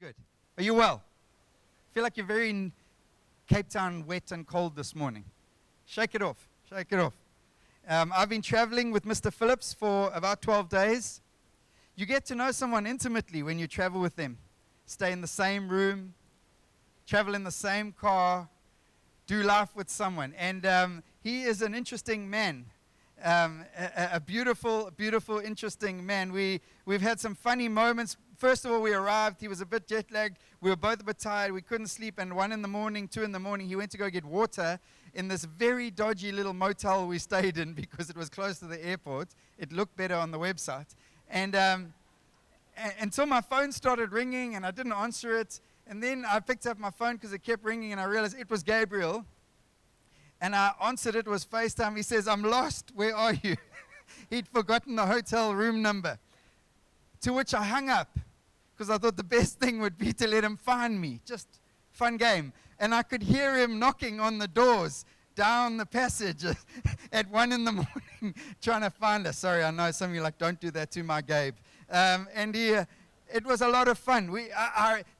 good. Are you well? I feel like you're very in Cape Town wet and cold this morning. Shake it off. Shake it off. I've been traveling with Mr. Phillips for about 12 days. You get to know someone intimately when you travel with them. Stay in the same room, travel in the same car, do life with someone. And he is an interesting man. A beautiful, beautiful, interesting man. We've had some funny moments. First of all, we arrived. He was a bit jet lagged. We were both a bit tired. We couldn't sleep. And 1 in the morning, 2 in the morning, he went to go get water in this very dodgy little motel we stayed in because it was close to the airport. It looked better on the website. And until my phone started ringing and I didn't answer it. And then I picked up my phone because it kept ringing and I realized it was Gabriel. And I answered it. It was FaceTime. He says, "I'm lost. Where are you?" He'd forgotten the hotel room number. To which I hung up because I thought the best thing would be to let him find me. Just fun game. And I could hear him knocking on the doors down the passage at 1 in the morning trying to find us. Sorry, I know some of you are like, "Don't do that to my Gabe." It was a lot of fun.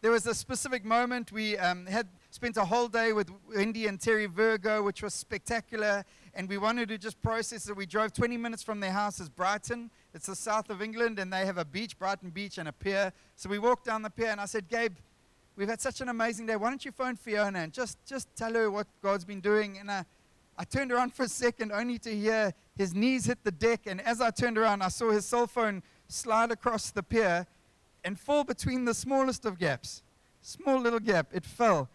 There was a specific moment. We had spent a whole day with Wendy and Terry Virgo, which was spectacular. And we wanted to just process it. We drove 20 minutes from their house is Brighton. It's the south of England, and they have a beach, Brighton Beach, and a pier. So we walked down the pier, and I said, "Gabe, we've had such an amazing day. Why don't you phone Fiona and just tell her what God's been doing?" And I turned around for a second only to hear his knees hit the deck. And as I turned around, I saw his cell phone slide across the pier and fall between the smallest of gaps. Small little gap. It fell.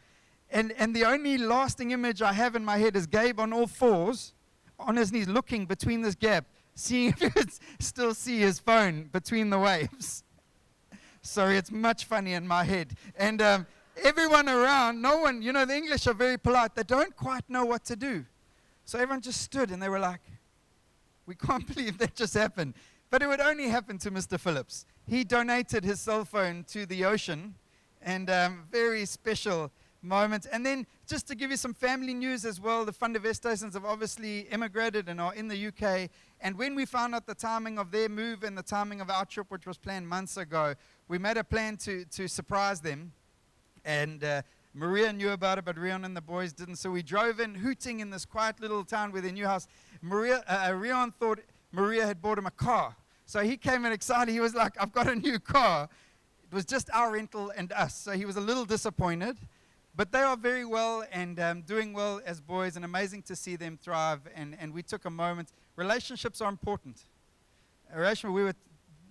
And the only lasting image I have in my head is Gabe on all fours, on his knees, looking between this gap, seeing if he could still see his phone between the waves. Sorry, it's much funny in my head. And everyone around, no one, the English are very polite. They don't quite know what to do. So everyone just stood and they were like, "We can't believe that just happened." But it would only happen to Mr. Phillips. He donated his cell phone to the ocean, and very special moment. And then just to give you some family news as well, the Van der Westhuizens have obviously immigrated and are in the UK. And when we found out the timing of their move and the timing of our trip, which was planned months ago, we made a plan to surprise them. And Maria knew about it, but Rion and the boys didn't. So we drove in, hooting in this quiet little town with their new house. Rion thought Maria had bought him a car. So he came in excited. He was like, "I've got a new car." It was just our rental and us. So he was a little disappointed. But they are very well and doing well as boys, and amazing to see them thrive. And we took a moment. Relationships are important. We were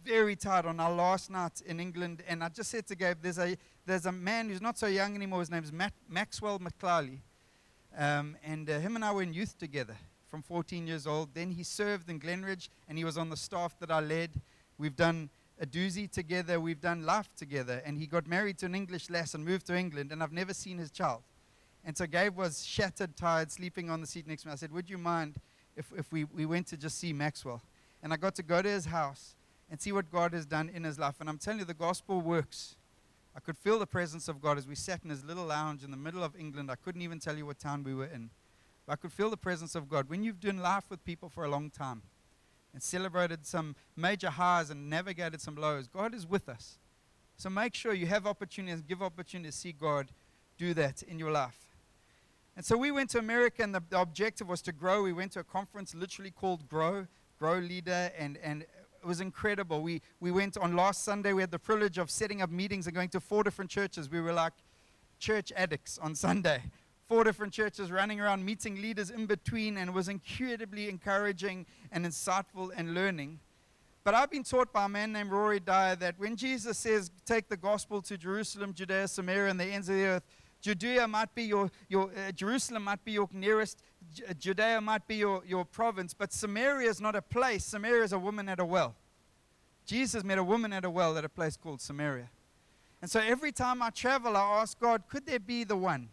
very tired on our last night in England, and I just said to Gabe, there's a man who's not so young anymore. His name's Maxwell McClally. Him and I were in youth together from 14 years old. Then he served in Glenridge, and he was on the staff that I led. We've done a doozy together, we've done life together, and he got married to an English lass and moved to England, and I've never seen his child. And so Gabe was shattered, tired, sleeping on the seat next to me. I said, "Would you mind if we went to just see Maxwell?" And I got to go to his house and see what God has done in his life. And I'm telling you, the gospel works. I could feel the presence of God as we sat in his little lounge in the middle of England. I couldn't even tell you what town we were in. But I could feel the presence of God. When you've done life with people for a long time, and celebrated some major highs and navigated some lows, God is with us. So make sure you have opportunities, give opportunity to see God do that in your life. And so we went to America, and the objective was to grow. We went to a conference literally called Grow Leader, and it was incredible. We went on last Sunday. We had the privilege of setting up meetings and going to 4 different churches. We were like church addicts on Sunday. 4 different churches, running around, meeting leaders in between, and it was incredibly encouraging and insightful and learning. But I've been taught by a man named Rory Dyer that when Jesus says, "Take the gospel to Jerusalem, Judea, Samaria, and the ends of the earth," Judea might be Jerusalem might be your nearest, Judea might be your province, but Samaria is not a place. Samaria is a woman at a well. Jesus met a woman at a well at a place called Samaria. And so every time I travel, I ask God, could there be the one?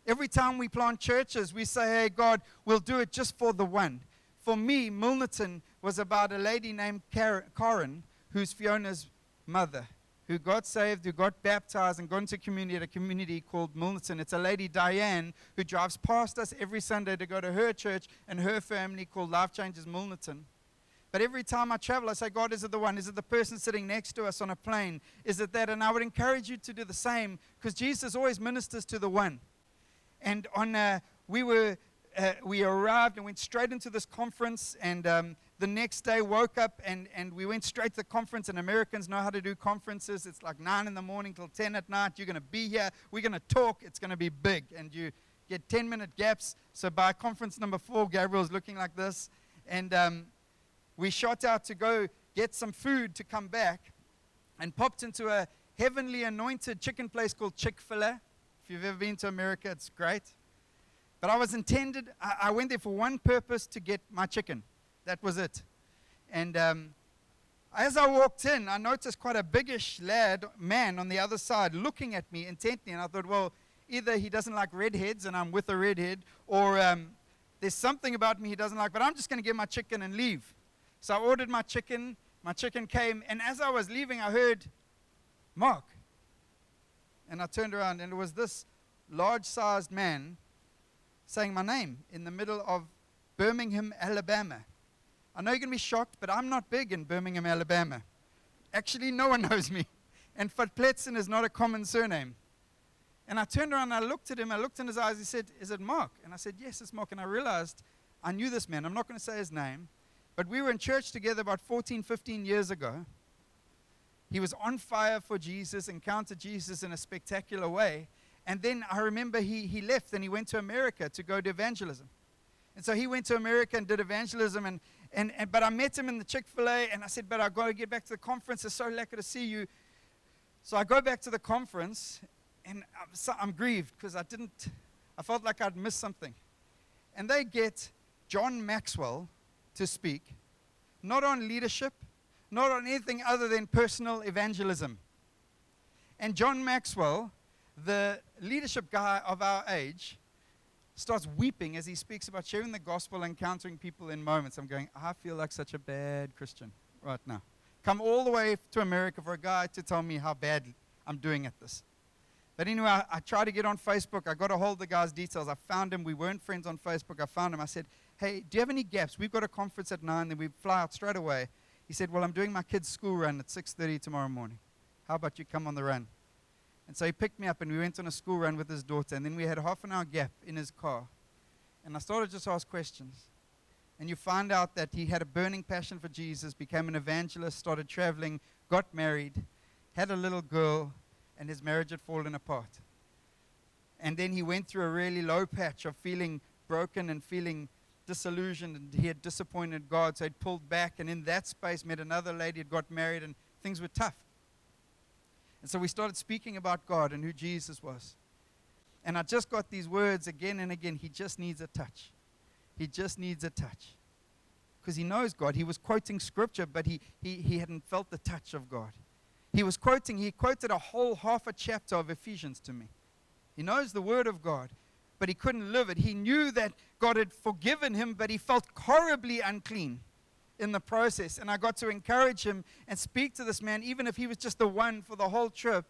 Every time we plant churches, we say, "Hey, God, we'll do it just for the one." For me, Milnerton was about a lady named Karen, who's Fiona's mother, who got saved, who got baptized, and got into community at a community called Milnerton. It's a lady, Diane, who drives past us every Sunday to go to her church and her family called Life Changes Milnerton. But every time I travel, I say, God, is it the one? Is it the person sitting next to us on a plane? Is it that? And I would encourage you to do the same, because Jesus always ministers to the one. And we arrived and went straight into this conference, and the next day woke up and we went straight to the conference. And Americans know how to do conferences. It's like 9 in the morning till 10 at night. You're going to be here. We're going to talk. It's going to be big. And you get 10-minute gaps. So by conference number 4, Gabriel's looking like this. And we shot out to go get some food to come back, and popped into a heavenly anointed chicken place called Chick-fil-A. If you've ever been to America, it's great. But I went there for one purpose, to get my chicken. That was it. And as I walked in, I noticed quite a biggish man on the other side looking at me intently. And I thought, well, either he doesn't like redheads and I'm with a redhead, or there's something about me he doesn't like, but I'm just going to get my chicken and leave. So I ordered my chicken. My chicken came. And as I was leaving, I heard, Mark. And I turned around, and it was this large-sized man saying my name in the middle of Birmingham, Alabama. I know you're going to be shocked, but I'm not big in Birmingham, Alabama. Actually, no one knows me. And van Pletsen is not a common surname. And I turned around and I looked at him. I looked in his eyes. He said, is it Mark? And I said, yes, it's Mark. And I realized I knew this man. I'm not going to say his name. But we were in church together about 14, 15 years ago. He was on fire for Jesus, encountered Jesus in a spectacular way. And then I remember he left and he went to America to go to evangelism. And so he went to America and did evangelism. But I met him in the Chick-fil-A, and I said, but I've got to get back to the conference. It's so lucky to see you. So I go back to the conference, and I'm grieved because I felt like I'd missed something. And they get John Maxwell to speak, not on leadership, not on anything other than personal evangelism. And John Maxwell, the leadership guy of our age, starts weeping as he speaks about sharing the gospel and encountering people in moments. I'm going, I feel like such a bad Christian right now. Come all the way to America for a guy to tell me how bad I'm doing at this. But anyway, I tried to get on Facebook. I got a hold of the guy's details. I found him. We weren't friends on Facebook. I found him. I said, hey, do you have any gaps? We've got a conference at 9, then we fly out straight away. He said, well, I'm doing my kid's school run at 6:30 tomorrow morning. How about you come on the run? And so he picked me up, and we went on a school run with his daughter, and then we had a half an hour gap in his car. And I started just to ask questions. And you find out that he had a burning passion for Jesus, became an evangelist, started traveling, got married, had a little girl, and his marriage had fallen apart. And then he went through a really low patch of feeling broken and feeling disillusioned, and he had disappointed God, so he'd pulled back, and in that space met another lady, had got married, and things were tough. And so we started speaking about God and who Jesus was. And I just got these words again and again. He just needs a touch. He just needs a touch. Because he knows God. He was quoting scripture, but he hadn't felt the touch of God. He quoted a whole half a chapter of Ephesians to me. He knows the word of God, but he couldn't live it. He knew that God had forgiven him, but he felt horribly unclean in the process. And I got to encourage him and speak to this man, even if he was just the one for the whole trip,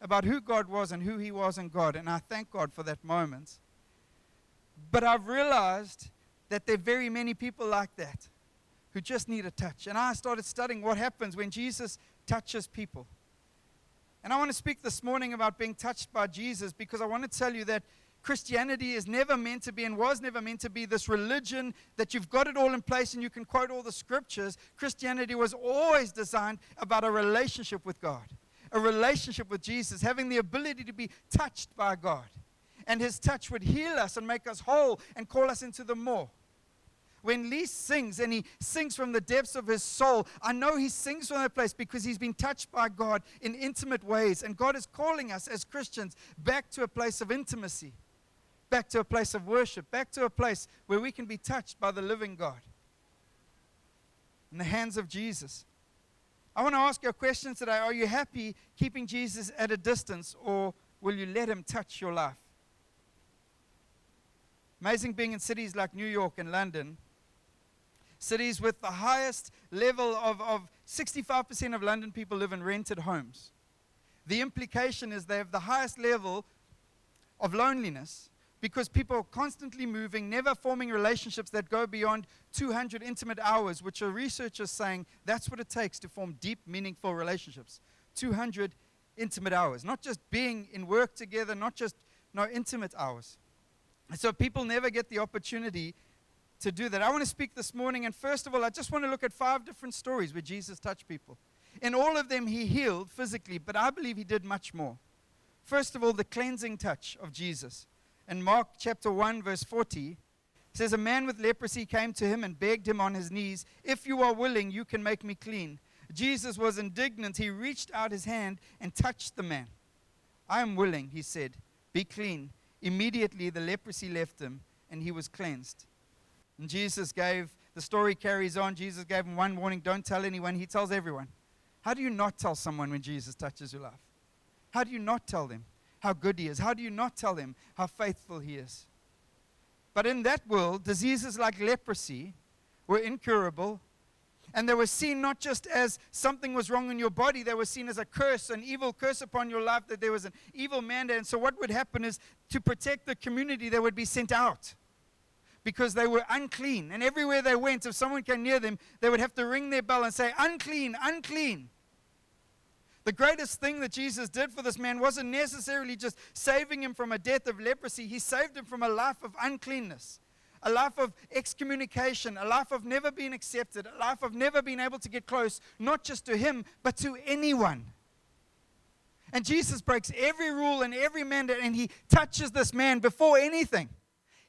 about who God was and who he was in God. And I thank God for that moment. But I've realized that there are very many people like that who just need a touch. And I started studying what happens when Jesus touches people. And I want to speak this morning about being touched by Jesus, because I want to tell you that Christianity is never meant to be and was never meant to be this religion that you've got it all in place and you can quote all the scriptures. Christianity was always designed about a relationship with God, a relationship with Jesus, having the ability to be touched by God. And his touch would heal us and make us whole and call us into the more. When Lee sings, and he sings from the depths of his soul, I know he sings from that place because he's been touched by God in intimate ways. And God is calling us as Christians back to a place of intimacy, back to a place of worship, back to a place where we can be touched by the living God in the hands of Jesus. I want to ask you a question today. Are you happy keeping Jesus at a distance, or will you let him touch your life? Amazing being in cities like New York and London, cities with the highest level of 65% of London people live in rented homes. The implication is they have the highest level of loneliness, because people are constantly moving, never forming relationships that go beyond 200 intimate hours, which are researchers saying that's what it takes to form deep, meaningful relationships. 200 intimate hours. Not just being in work together, not just intimate hours. And so people never get the opportunity to do that. I want to speak this morning, and first of all, I just want to look at 5 different stories where Jesus touched people. In all of them, he healed physically, but I believe he did much more. First of all, the cleansing touch of Jesus. In Mark chapter 1, verse 40, it says, a man with leprosy came to him and begged him on his knees, if you are willing, you can make me clean. Jesus was indignant. He reached out his hand and touched the man. I am willing, he said, be clean. Immediately the leprosy left him and he was cleansed. And the story carries on. Jesus gave him one warning, don't tell anyone. He tells everyone. How do you not tell someone when Jesus touches your life? How do you not tell them how good he is? How do you not tell them how faithful he is? But in that world, diseases like leprosy were incurable, and they were seen not just as something was wrong in your body, they were seen as a curse, an evil curse upon your life, that there was an evil mandate. And so what would happen is, to protect the community, they would be sent out because they were unclean. And everywhere they went, if someone came near them, they would have to ring their bell and say, unclean, unclean. The greatest thing that Jesus did for this man wasn't necessarily just saving him from a death of leprosy. He saved him from a life of uncleanness, a life of excommunication, a life of never being accepted, a life of never being able to get close, not just to him, but to anyone. And Jesus breaks every rule and every mandate, and he touches this man before anything.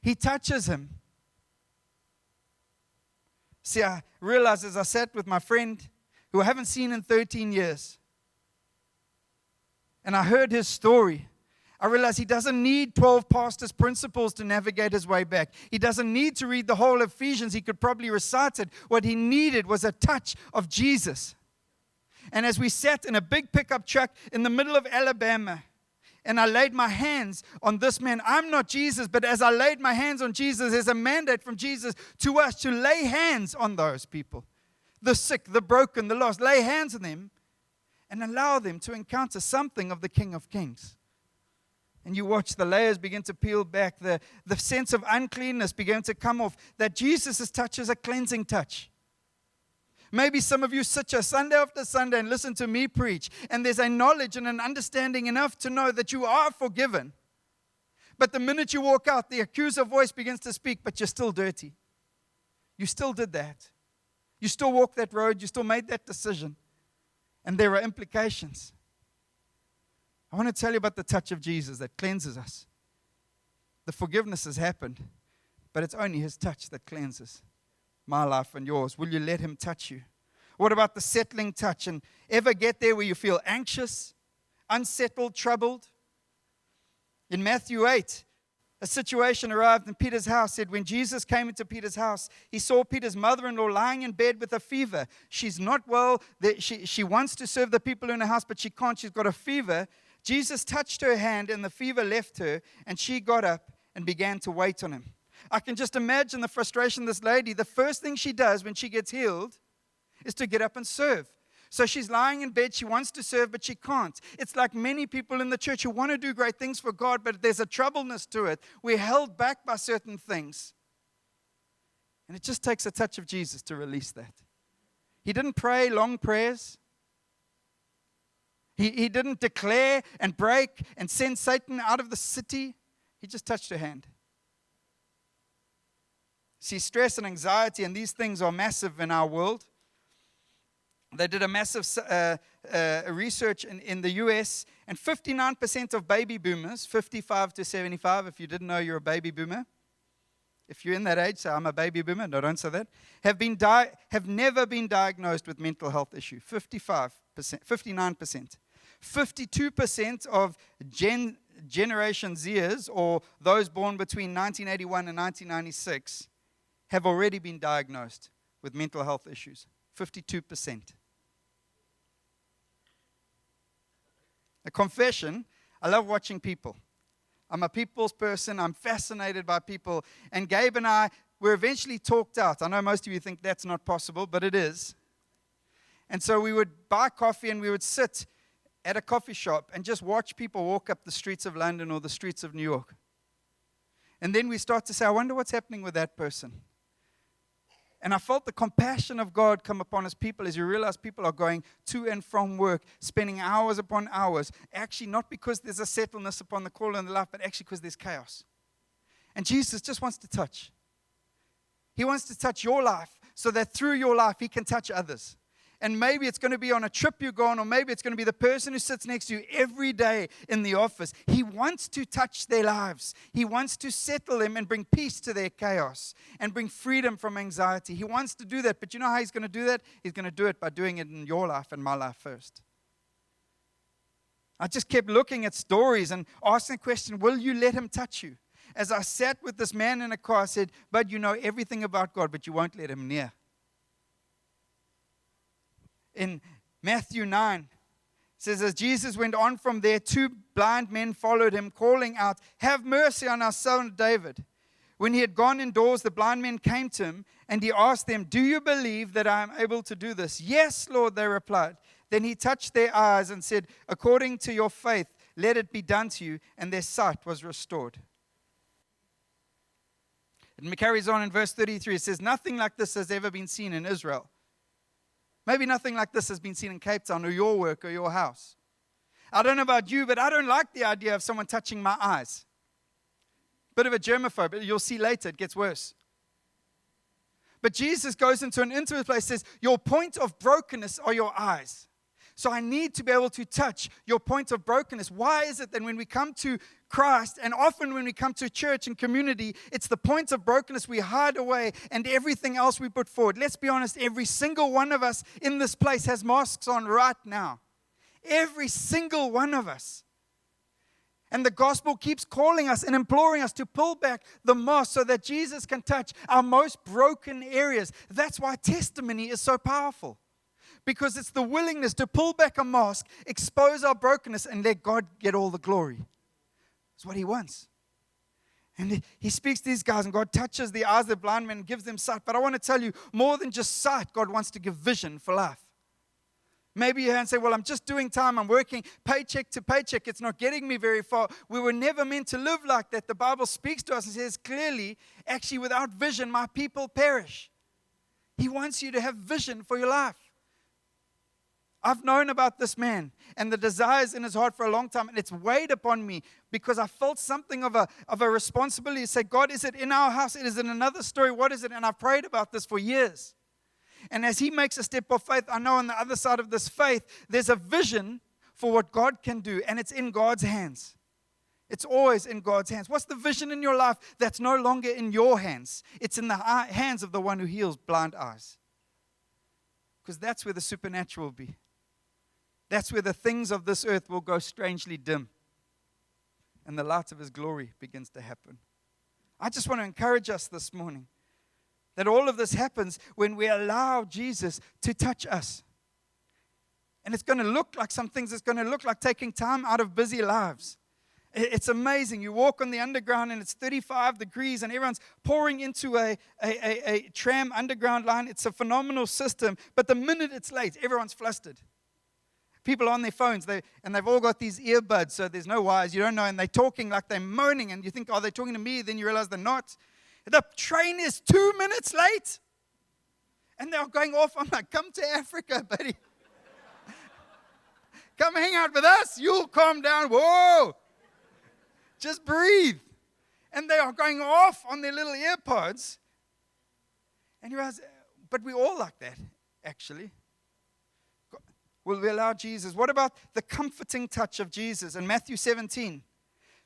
He touches him. See, I realized as I sat with my friend who I haven't seen in 13 years, and I heard his story, I realized he doesn't need 12 pastors' principles to navigate his way back. He doesn't need to read the whole of Ephesians. He could probably recite it. What he needed was a touch of Jesus. And as we sat in a big pickup truck in the middle of Alabama, and I laid my hands on this man, I'm not Jesus, but as I laid my hands on Jesus, there's a mandate from Jesus to us to lay hands on those people, the sick, the broken, the lost. Lay hands on them and allow them to encounter something of the King of Kings. And you watch the layers begin to peel back, the sense of uncleanness begin to come off, that Jesus' touch is a cleansing touch. Maybe some of you sit here Sunday after Sunday and listen to me preach, and there's a knowledge and an understanding enough to know that you are forgiven. But the minute you walk out, the accuser voice begins to speak, but you're still dirty. You still did that. You still walked that road. You still made that decision. And there are implications. I want to tell you about the touch of Jesus that cleanses us. The forgiveness has happened, but it's only his touch that cleanses my life and yours. Will you let him touch you? What about the settling touch? And ever get there where you feel anxious, unsettled, troubled? In Matthew 8, a situation arrived in Peter's house. Said when Jesus came into Peter's house, he saw Peter's mother-in-law lying in bed with a fever. She's not well. She wants to serve the people in her house, but she can't. She's got a fever. Jesus touched her hand, and the fever left her, and she got up and began to wait on him. I can just imagine the frustration of this lady. The first thing she does when she gets healed is to get up and serve. So she's lying in bed. She wants to serve, but she can't. It's like many people in the church who want to do great things for God, but there's a troubleness to it. We're held back by certain things. And it just takes a touch of Jesus to release that. He didn't pray long prayers. He didn't declare and break and send Satan out of the city. He just touched her hand. See, stress and anxiety and these things are massive in our world. They did a massive research in the US, and 59% of baby boomers, 55 to 75, if you didn't know you're a baby boomer, if you're in that age, say, I'm a baby boomer, no, don't say that, have never been diagnosed with mental health issue, 55%, 59%. 52% of Generation Zers, or those born between 1981 and 1996, have already been diagnosed with mental health issues. 52%. A confession, I love watching people. I'm a people's person. I'm fascinated by people. And Gabe and I were eventually talked out. I know most of you think that's not possible, but it is. And so we would buy coffee and we would sit at a coffee shop and just watch people walk up the streets of London or the streets of New York. And then we start to say, I wonder what's happening with that person. And I felt the compassion of God come upon His people as you realize people are going to and from work, spending hours upon hours, actually not because there's a settledness upon the call in their life, but actually because there's chaos. And Jesus just wants to touch. He wants to touch your life so that through your life He can touch others. And maybe it's going to be on a trip you go on, or maybe it's going to be the person who sits next to you every day in the office. He wants to touch their lives. He wants to settle them and bring peace to their chaos and bring freedom from anxiety. He wants to do that. But you know how He's going to do that? He's going to do it by doing it in your life and my life first. I just kept looking at stories and asking the question, will you let Him touch you? As I sat with this man in a car, I said, but you know everything about God, but you won't let Him near. In Matthew 9, it says, as Jesus went on from there, 2 blind men followed Him, calling out, have mercy on our son David. When He had gone indoors, the blind men came to Him, and He asked them, do you believe that I am able to do this? Yes, Lord, they replied. Then He touched their eyes and said, according to your faith, let it be done to you, and their sight was restored. It carries on in verse 33. It says, nothing like this has ever been seen in Israel. Maybe nothing like this has been seen in Cape Town or your work or your house. I don't know about you, but I don't like the idea of someone touching my eyes. Bit of a germaphobe, but you'll see later it gets worse. But Jesus goes into an intimate place and says, your point of brokenness are your eyes. So I need to be able to touch your point of brokenness. Why is it that when we come to Christ, and often when we come to church and community, it's the point of brokenness we hide away and everything else we put forward? Let's be honest, every single one of us in this place has masks on right now. Every single one of us. And the gospel keeps calling us and imploring us to pull back the mask so that Jesus can touch our most broken areas. That's why testimony is so powerful. Because it's the willingness to pull back a mask, expose our brokenness, and let God get all the glory. It's what He wants. And He speaks to these guys, and God touches the eyes of the blind men and gives them sight. But I want to tell you, more than just sight, God wants to give vision for life. Maybe you and say, well, I'm just doing time. I'm working paycheck to paycheck. It's not getting me very far. We were never meant to live like that. The Bible speaks to us and says clearly, actually, without vision, my people perish. He wants you to have vision for your life. I've known about this man and the desires in his heart for a long time, and it's weighed upon me because I felt something of a responsibility to say, God, is it in our house? It is in another story. What is it? And I've prayed about this for years. And as he makes a step of faith, I know on the other side of this faith, there's a vision for what God can do, and it's in God's hands. It's always in God's hands. What's the vision in your life that's no longer in your hands? It's in the hands of the one who heals blind eyes. Because that's where the supernatural will be. That's where the things of this earth will go strangely dim. And the light of His glory begins to happen. I just want to encourage us this morning that all of this happens when we allow Jesus to touch us. And it's going to look like some things. It's going to look like taking time out of busy lives. It's amazing. You walk on the underground and it's 35 degrees and everyone's pouring into a tram underground line. It's a phenomenal system. But the minute it's late, everyone's flustered. People on their phones, and they've all got these earbuds, so there's no wires, you don't know, and they're talking like they're moaning, and you think, are they talking to me? Then you realize they're not. The train is 2 minutes late, and they're going off. I'm like, come to Africa, buddy. Come hang out with us. You'll calm down. Whoa. Just breathe. And they are going off on their little AirPods. And you realize, but we're all like that, actually. Will we allow Jesus? What about the comforting touch of Jesus in Matthew 17?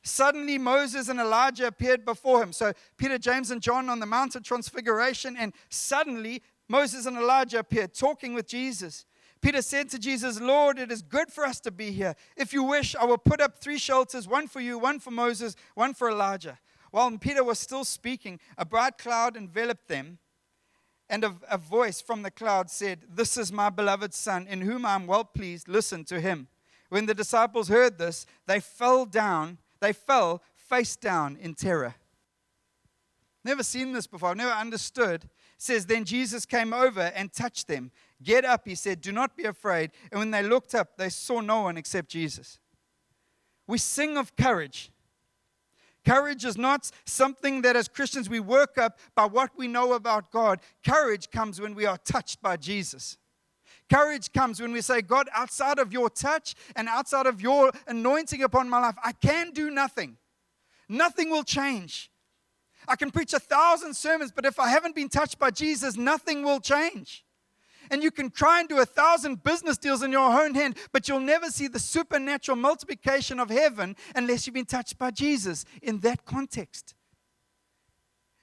Suddenly Moses and Elijah appeared before Him. So Peter, James, and John on the Mount of Transfiguration, and suddenly Moses and Elijah appeared talking with Jesus. Peter said to Jesus, Lord, it is good for us to be here. If you wish, I will put up 3 shelters, one for you, one for Moses, one for Elijah. While Peter was still speaking, a bright cloud enveloped them. And a voice from the cloud said, this is my beloved Son, in whom I am well pleased. Listen to Him. When the disciples heard this, they fell face down in terror. Never seen this before. I've never understood. It says, then Jesus came over and touched them. Get up, He said, do not be afraid. And when they looked up, they saw no one except Jesus. We sing of courage. Courage is not something that as Christians we work up by what we know about God. Courage comes when we are touched by Jesus. Courage comes when we say, God, outside of your touch and outside of your anointing upon my life, I can do nothing. Nothing will change. I can preach 1,000 sermons, but if I haven't been touched by Jesus, nothing will change. And you can try and do 1,000 business deals in your own hand, but you'll never see the supernatural multiplication of heaven unless you've been touched by Jesus in that context.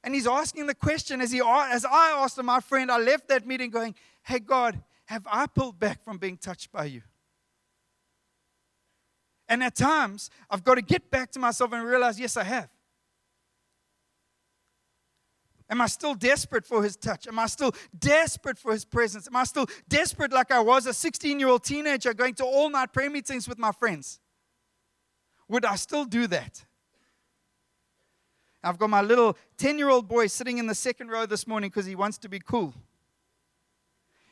And he's asking the question, as I asked my friend, I left that meeting going, hey, God, have I pulled back from being touched by you? And at times, I've got to get back to myself and realize, yes, I have. Am I still desperate for his touch? Am I still desperate for his presence? Am I still desperate like I was a 16-year-old teenager going to all-night prayer meetings with my friends? Would I still do that? I've got my little 10-year-old boy sitting in the second row this morning because he wants to be cool.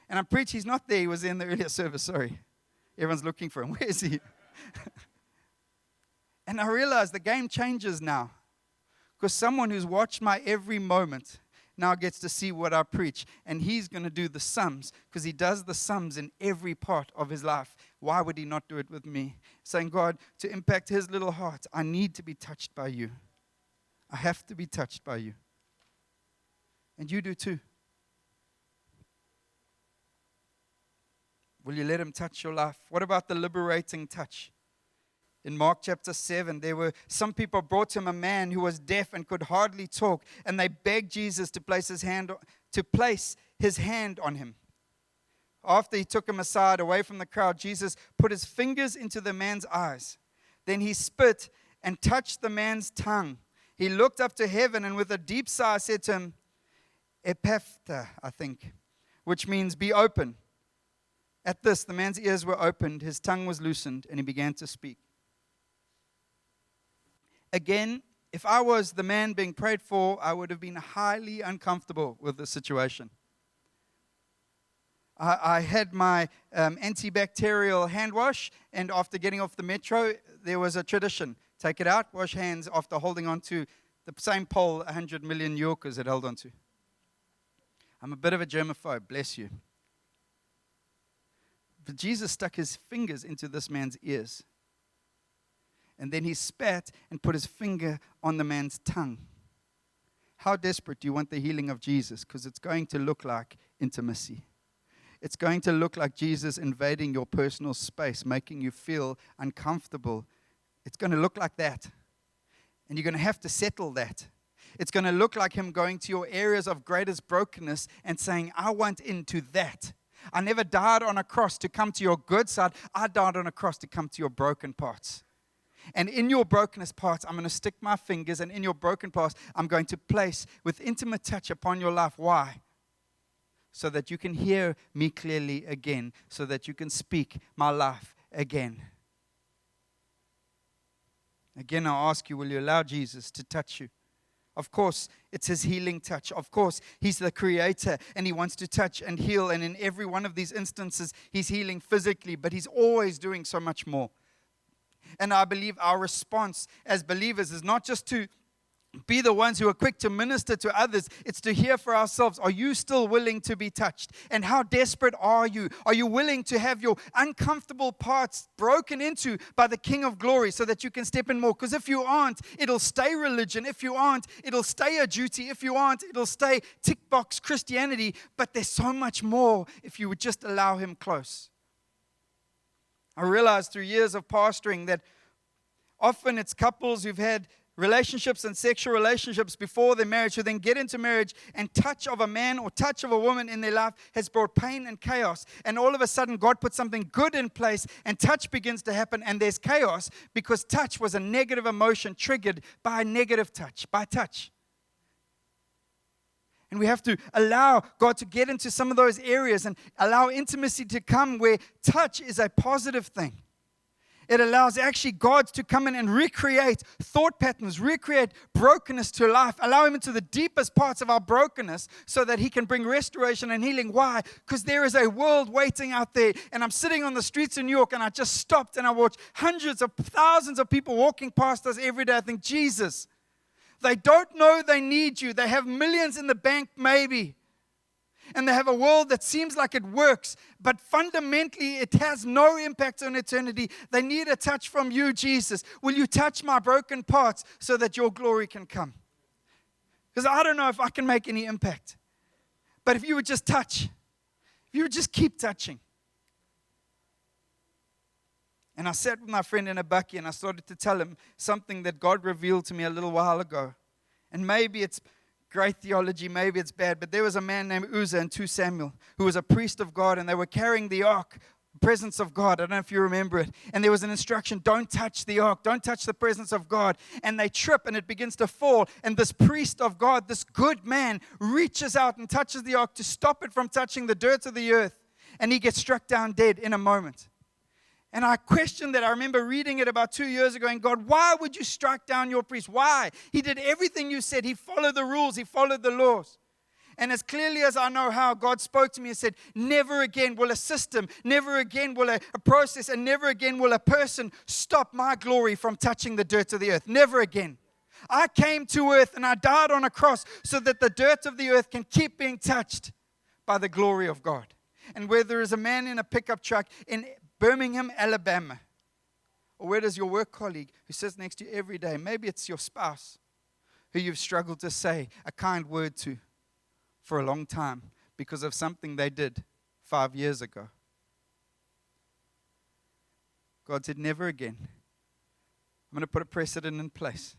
And I preach, he's not there. He was in the earlier service, sorry. Everyone's looking for him. Where is he? And I realize the game changes now. Because someone who's watched my every moment now gets to see what I preach. And he's going to do the sums because he does the sums in every part of his life. Why would he not do it with me? Saying, God, to impact his little heart, I need to be touched by you. I have to be touched by you. And you do too. Will you let him touch your life? What about the liberating touch? In Mark chapter 7, there were some people brought him a man who was deaf and could hardly talk, and they begged Jesus to place his hand on him. After he took him aside, away from the crowd, Jesus put his fingers into the man's eyes. Then he spit and touched the man's tongue. He looked up to heaven and with a deep sigh said to him, Epaphta, I think, which means be open. At this, the man's ears were opened, his tongue was loosened, and he began to speak. Again, if I was the man being prayed for, I would have been highly uncomfortable with the situation. I had my antibacterial hand wash, and after getting off the metro, there was a tradition. Take it out, wash hands after holding on to the same pole 100 million New Yorkers had held on to. I'm a bit of a germaphobe, bless you. But Jesus stuck his fingers into this man's ears. And then he spat and put his finger on the man's tongue. How desperate do you want the healing of Jesus? Because it's going to look like intimacy. It's going to look like Jesus invading your personal space, making you feel uncomfortable. It's going to look like that. And you're going to have to settle that. It's going to look like him going to your areas of greatest brokenness and saying, I want into that. I never died on a cross to come to your good side. I died on a cross to come to your broken parts. And in your brokenness parts, I'm going to stick my fingers, and in your broken parts, I'm going to place with intimate touch upon your life. Why? So that you can hear me clearly again, so that you can speak my life again. Again, I ask you, will you allow Jesus to touch you? Of course, it's his healing touch. Of course, he's the creator and he wants to touch and heal. And in every one of these instances, he's healing physically, but he's always doing so much more. And I believe our response as believers is not just to be the ones who are quick to minister to others. It's to hear for ourselves. Are you still willing to be touched? And how desperate are you? Are you willing to have your uncomfortable parts broken into by the King of Glory so that you can step in more? Because if you aren't, it'll stay religion. If you aren't, it'll stay a duty. If you aren't, it'll stay tick box Christianity. But there's so much more if you would just allow him close. I realized through years of pastoring that often it's couples who've had relationships and sexual relationships before their marriage who then get into marriage, and touch of a man or touch of a woman in their life has brought pain and chaos. And all of a sudden God put something good in place and touch begins to happen, and there's chaos because touch was a negative emotion triggered by a negative touch, by touch. And we have to allow God to get into some of those areas and allow intimacy to come where touch is a positive thing. It allows actually God to come in and recreate thought patterns, recreate brokenness to life, allow him into the deepest parts of our brokenness so that he can bring restoration and healing. Why? Because there is a world waiting out there. And I'm sitting on the streets of New York and I just stopped and I watched hundreds of thousands of people walking past us every day. I think, Jesus, They don't know they need you. They have millions in the bank, maybe. And they have a world that seems like it works, but fundamentally it has no impact on eternity. They need a touch from you, Jesus. Will you touch my broken parts so that your glory can come? Because I don't know if I can make any impact. But if you would just touch, if you would just keep touching. And I sat with my friend in a bakkie and I started to tell him something that God revealed to me a little while ago. And maybe it's great theology, maybe it's bad, but there was a man named Uzzah in 2 Samuel who was a priest of God, and they were carrying the ark, presence of God. I don't know if you remember it. And there was an instruction, don't touch the ark, don't touch the presence of God. And they trip and it begins to fall. And this priest of God, this good man, reaches out and touches the ark to stop it from touching the dirt of the earth. And he gets struck down dead in a moment. And I questioned that. I remember reading it about 2 years ago and God, why would you strike down your priest? Why? He did everything you said. He followed the rules. He followed the laws. And as clearly as I know how, God spoke to me and said, never again will a system, never again will a process, and never again will a person stop my glory from touching the dirt of the earth. Never again. I came to earth and I died on a cross so that the dirt of the earth can keep being touched by the glory of God. And where there is a man in a pickup truck in Birmingham, Alabama, or where does your work colleague who sits next to you every day, maybe it's your spouse who you've struggled to say a kind word to for a long time because of something they did 5 years ago. God said, never again. I'm going to put a precedent in place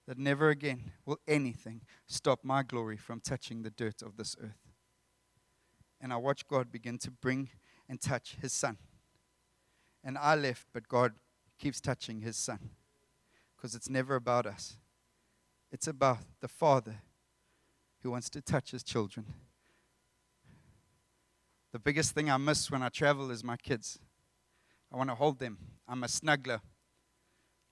that never again will anything stop my glory from touching the dirt of this earth. And I watched God begin to bring and touch his son. And I left, but God keeps touching his son. Because it's never about us. It's about the Father who wants to touch his children. The biggest thing I miss when I travel is my kids. I want to hold them. I'm a snuggler.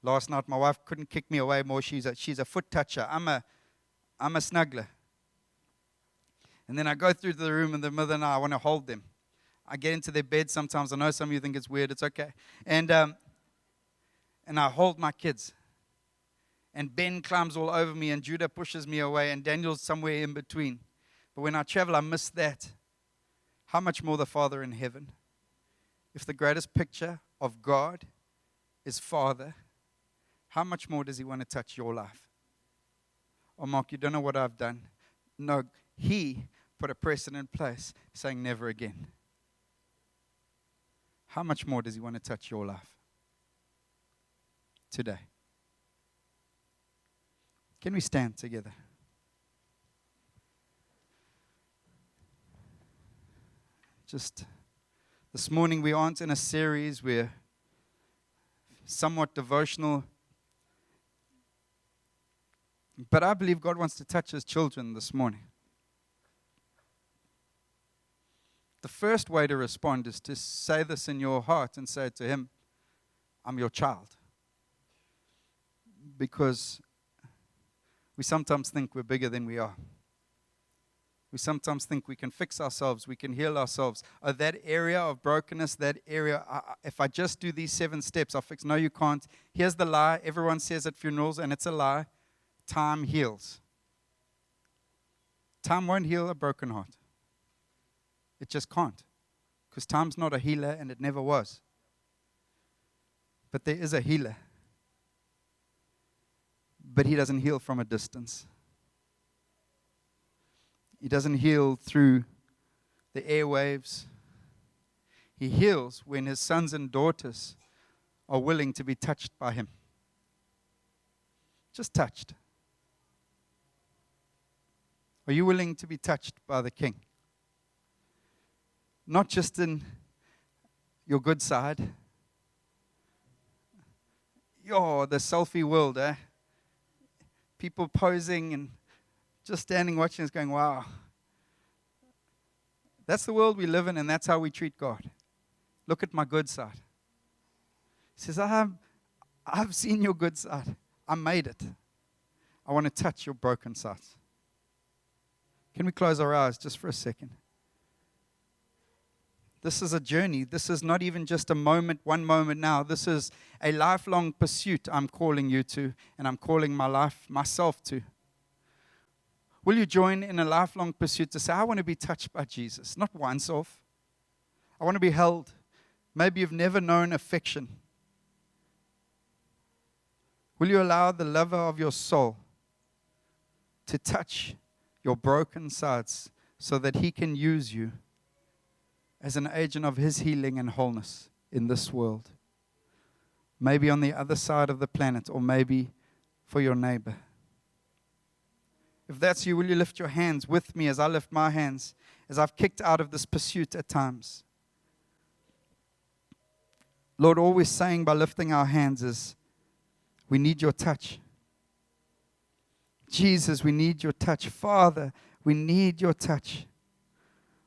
Last night, my wife couldn't kick me away more. She's a foot toucher. I'm a snuggler. And then I go through the room in the middle of the night. I want to hold them. I get into their bed sometimes. I know some of you think it's weird. It's okay. And I hold my kids. And Ben climbs all over me, and Judah pushes me away, and Daniel's somewhere in between. But when I travel, I miss that. How much more the Father in heaven? If the greatest picture of God is Father, how much more does he want to touch your life? Oh, Mark, you don't know what I've done. No, he put a precedent in place saying never again. How much more does he want to touch your life today? Can we stand together? Just this morning we aren't in a series. We're somewhat devotional. But I believe God wants to touch his children this morning. The first way to respond is to say this in your heart and say to him, I'm your child. Because we sometimes think we're bigger than we are. We sometimes think we can fix ourselves, we can heal ourselves. Oh, that area of brokenness, that area, if I just do these 7 steps, I'll fix. No, you can't. Here's the lie. Everyone says at funerals, and it's a lie. Time heals. Time won't heal a broken heart. It just can't. Because time's not a healer, and it never was. But there is a healer. But he doesn't heal from a distance. He doesn't heal through the airwaves. He heals when his sons and daughters are willing to be touched by him. Just touched. Are you willing to be touched by the King? Not just in your good side. The selfie world, eh? People posing and just standing watching us going, wow. That's the world we live in, and that's how we treat God. Look at my good side. He says, I've seen your good side. I made it. I want to touch your broken sides. Can we close our eyes just for a second? This is a journey. This is not even just a moment, one moment now. This is a lifelong pursuit I'm calling you to, and I'm calling myself to. Will you join in a lifelong pursuit to say, I want to be touched by Jesus, not once off. I want to be held. Maybe you've never known affection. Will you allow the lover of your soul to touch your broken sides so that he can use you as an agent of his healing and wholeness in this world? Maybe on the other side of the planet, or maybe for your neighbor. If that's you, will you lift your hands with me as I lift my hands, as I've kicked out of this pursuit at times? Lord, all we're saying by lifting our hands is, we need your touch. Jesus, we need your touch. Father, we need your touch.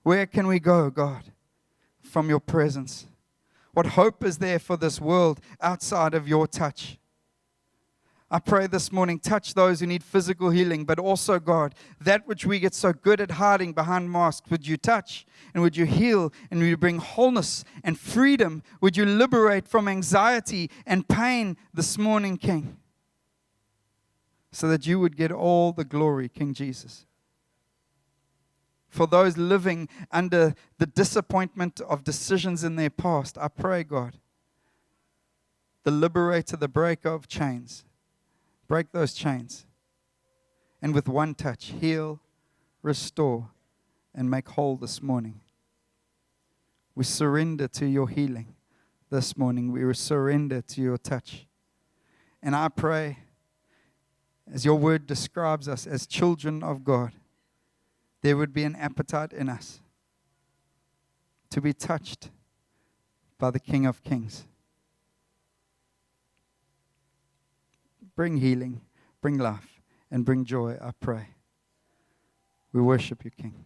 Where can we go, God, from your presence? What hope is there for this world outside of your touch? I pray this morning, touch those who need physical healing, but also, God, that which we get so good at hiding behind masks, would you touch and would you heal and would you bring wholeness and freedom? Would you liberate from anxiety and pain this morning, King? So that you would get all the glory, King Jesus. For those living under the disappointment of decisions in their past, I pray, God, the liberator, the breaker of chains, break those chains. And with one touch, heal, restore, and make whole this morning. We surrender to your healing this morning. We surrender to your touch. And I pray, as your word describes us as children of God, there would be an appetite in us to be touched by the King of Kings. Bring healing, bring life, and bring joy, I pray. We worship you, King.